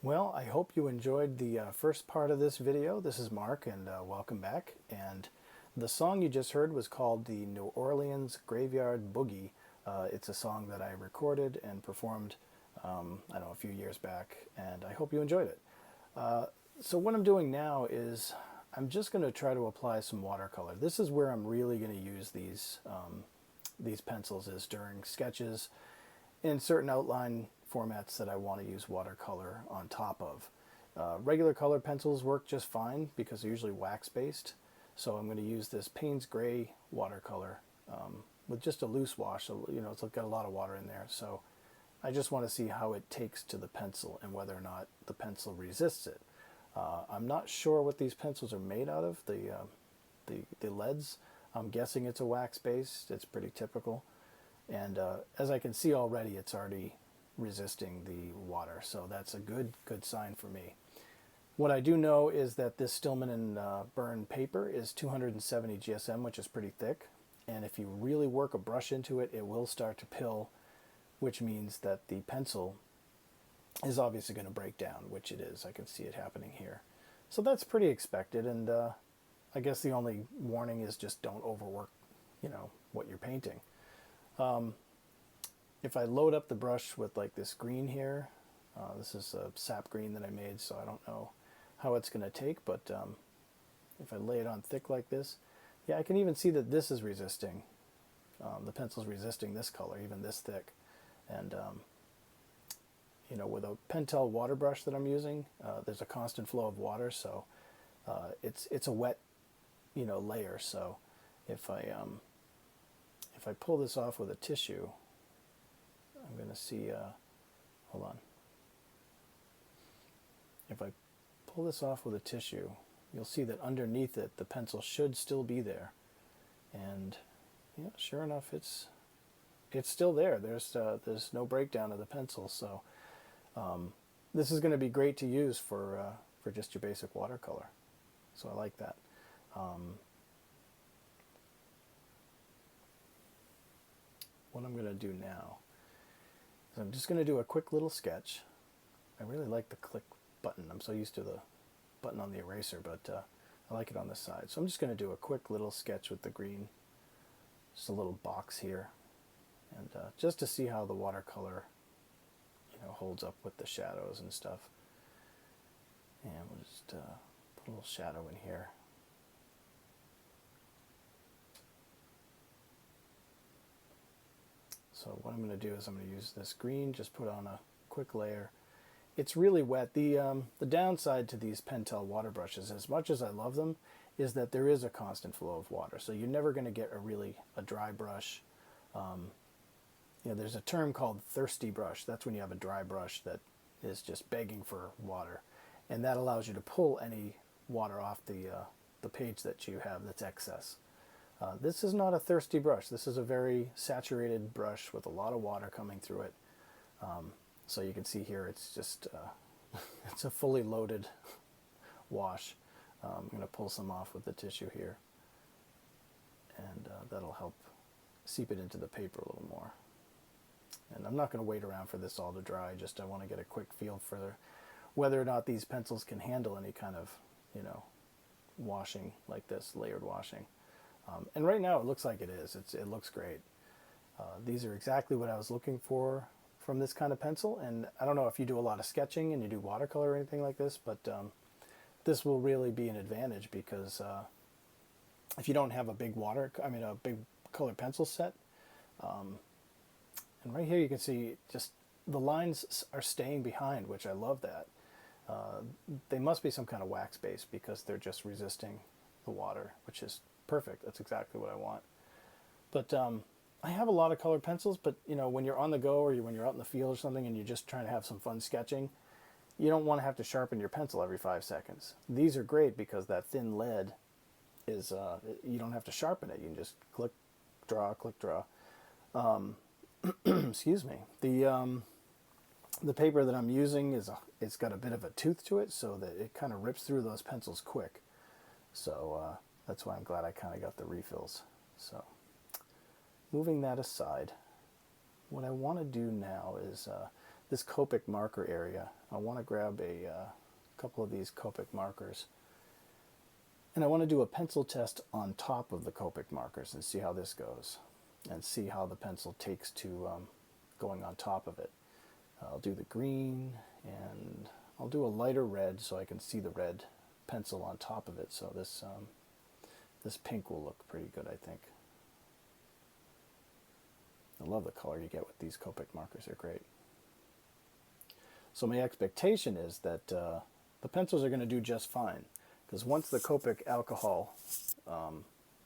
Well, I hope you enjoyed the first part of this video. This is Mark, and welcome back. And the song you just heard was called the New Orleans Graveyard Boogie. It's a song that I recorded and performed, I don't know, a few years back, and I hope you enjoyed it. So what I'm doing now is I'm just going to try to apply some watercolor. This is where I'm really going to use these pencils, is during sketches in certain outline formats that I want to use watercolor on top of. Regular color pencils work just fine because they're usually wax based, so I'm going to use this Payne's Gray watercolor with just a loose wash. So, you know, it's got a lot of water in there, so I just want to see how it takes to the pencil and whether or not the pencil resists it. I'm not sure what these pencils are made out of, the leads. I'm guessing it's a wax based. It's pretty typical, and as I can see already, it's already resisting the water, so that's a good sign for me. What I do know is that this Stillman and Burn paper is 270 GSM, which is pretty thick, and if you really work a brush into it, it will start to pill, which means that the pencil is obviously going to break down, which it is. I can see it happening here. So that's pretty expected, and I guess the only warning is just don't overwork, you know, what you're painting. If I load up the brush with like this green here, this is a sap green that I made, so I don't know how it's going to take, but if I lay it on thick like this, yeah, I can even see that this is resisting, the pencil's resisting this color, even this thick. And you know, with a Pentel water brush that I'm using, there's a constant flow of water, so it's a wet, you know, layer. So if I pull this off with a tissue, I'm going to see, hold on. If I pull this off with a tissue, you'll see that underneath it, the pencil should still be there. And yeah, sure enough, it's still there. There's no breakdown of the pencil. So this is going to be great to use for just your basic watercolor. So I like that. What I'm going to do now, I'm just going to do a quick little sketch. I really like the click button. I'm so used to the button on the eraser, but I like it on this side. So I'm just going to do a quick little sketch with the green. Just a little box here. And just to see how the watercolor, you know, holds up with the shadows and stuff. And we'll just put a little shadow in here. So what I'm going to do is I'm going to use this green, just put on a quick layer. It's really wet. The downside to these Pentel water brushes, as much as I love them, is that there is a constant flow of water. So you're never going to get a dry brush. You know, there's a term called thirsty brush. That's when you have a dry brush that is just begging for water. And that allows you to pull any water off the page that you have that's excess. This is not a thirsty brush. This is a very saturated brush with a lot of water coming through it. So you can see here it's just, it's a fully loaded wash. I'm going to pull some off with the tissue here. And that'll help seep it into the paper a little more. And I'm not going to wait around for this all to dry. I want to get a quick feel for whether or not these pencils can handle any kind of, you know, washing like this, layered washing. And right now it looks like it is. It looks great. These are exactly what I was looking for from this kind of pencil. And I don't know if you do a lot of sketching and you do watercolor or anything like this, but this will really be an advantage because if you don't have a big big color pencil set, and right here you can see just the lines are staying behind, which I love that. They must be some kind of wax base because they're just resisting the water, which is perfect. That's exactly what I want. But I have a lot of colored pencils, but you know, when you're on the go or when you're out in the field or something and you're just trying to have some fun sketching, you don't want to have to sharpen your pencil every 5 seconds. These are great because that thin lead is, you don't have to sharpen it. You can just click, draw, click, draw. Excuse me. The paper that I'm using it's got a bit of a tooth to it, so that it kind of rips through those pencils quick. So that's why I'm glad I kind of got the refills. So moving that aside, what I want to do now is this Copic marker area. I want to grab a couple of these Copic markers, and I want to do a pencil test on top of the Copic markers and see how this goes, and see how the pencil takes to going on top of it. I'll do the green, and I'll do a lighter red so I can see the red pencil on top of it. So this this pink will look pretty good, I think. I love the color you get with these Copic markers. They're great. So my expectation is that the pencils are going to do just fine, because once the Copic alcohol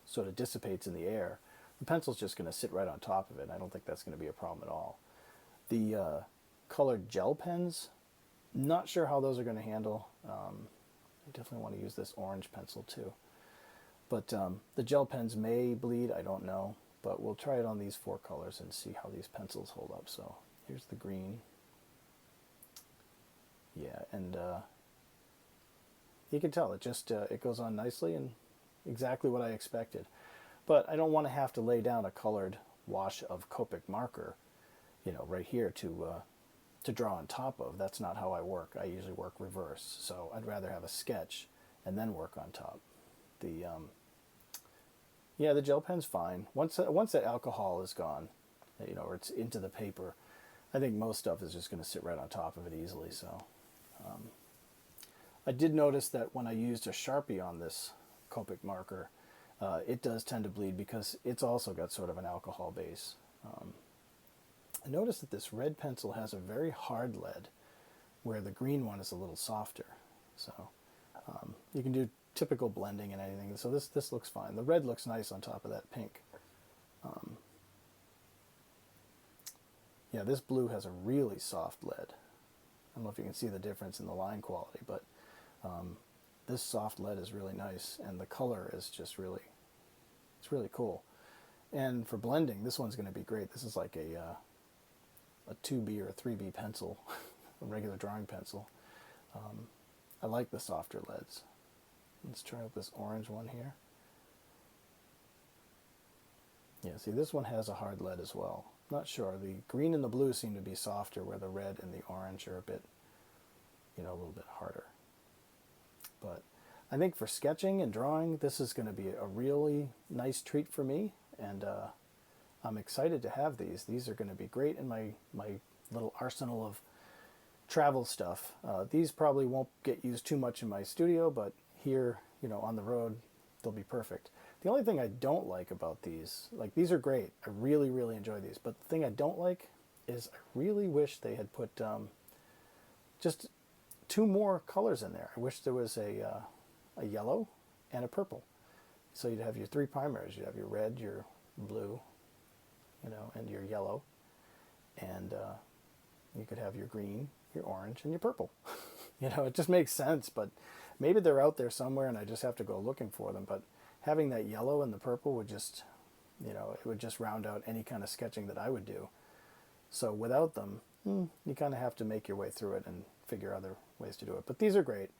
sort of dissipates in the air, the pencil's just going to sit right on top of it. I don't think that's going to be a problem at all. The colored gel pens, not sure how those are going to handle. I definitely want to use this orange pencil too. But the gel pens may bleed, I don't know. But we'll try it on these 4 colors and see how these pencils hold up. So here's the green. Yeah, and you can tell it just it goes on nicely and exactly what I expected. But I don't want to have to lay down a colored wash of Copic marker, you know, right here to draw on top of. That's not how I work. I usually work reverse. So I'd rather have a sketch and then work on top. Yeah, the gel pen's fine. Once that alcohol is gone, you know, or it's into the paper, I think most stuff is just going to sit right on top of it easily. So I did notice that when I used a Sharpie on this Copic marker, it does tend to bleed because it's also got sort of an alcohol base. I noticed that this red pencil has a very hard lead, where the green one is a little softer. So you can do typical blending and anything. So this looks fine. The red looks nice on top of that pink. Yeah, this blue has a really soft lead. I don't know if you can see the difference in the line quality, but this soft lead is really nice, and the color is just really, it's really cool. And for blending, this one's going to be great. This is like a 2B or a 3B pencil, a regular drawing pencil. I like the softer leads. Let's try out this orange one here. Yeah, see, this one has a hard lead as well. Not sure. The green and the blue seem to be softer, where the red and the orange are a bit, you know, a little bit harder. But I think for sketching and drawing, this is going to be a really nice treat for me, and I'm excited to have these. These are going to be great in my little arsenal of travel stuff. These probably won't get used too much in my studio, but here, you know, on the road, they'll be perfect. The only thing I don't like about these, like, these are great. I really, really enjoy these. But the thing I don't like is I really wish they had put just 2 more colors in there. I wish there was a yellow and a purple. So you'd have your 3 primaries. You'd have your red, your blue, you know, and your yellow. And you could have your green, your orange, and your purple. You know, it just makes sense, but maybe they're out there somewhere and I just have to go looking for them. But having that yellow and the purple would just, you know, it would just round out any kind of sketching that I would do. So without them, you kind of have to make your way through it and figure other ways to do it. But these are great.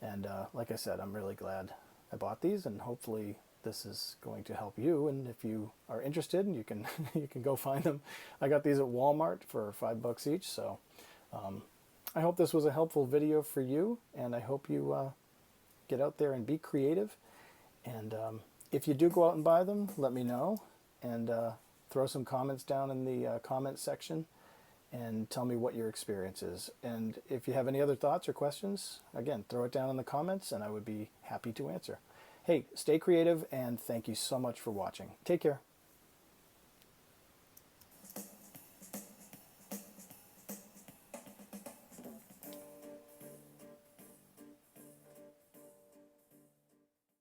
And like I said, I'm really glad I bought these, and hopefully this is going to help you. And if you are interested, you can you can go find them. I got these at Wal Mart for $5 each. So I hope this was a helpful video for you, and I hope you get out there and be creative. And if you do go out and buy them, let me know, and throw some comments down in the comment section and tell me what your experience is. And if you have any other thoughts or questions, again, throw it down in the comments and I would be happy to answer. Hey, stay creative, and thank you so much for watching. Take care.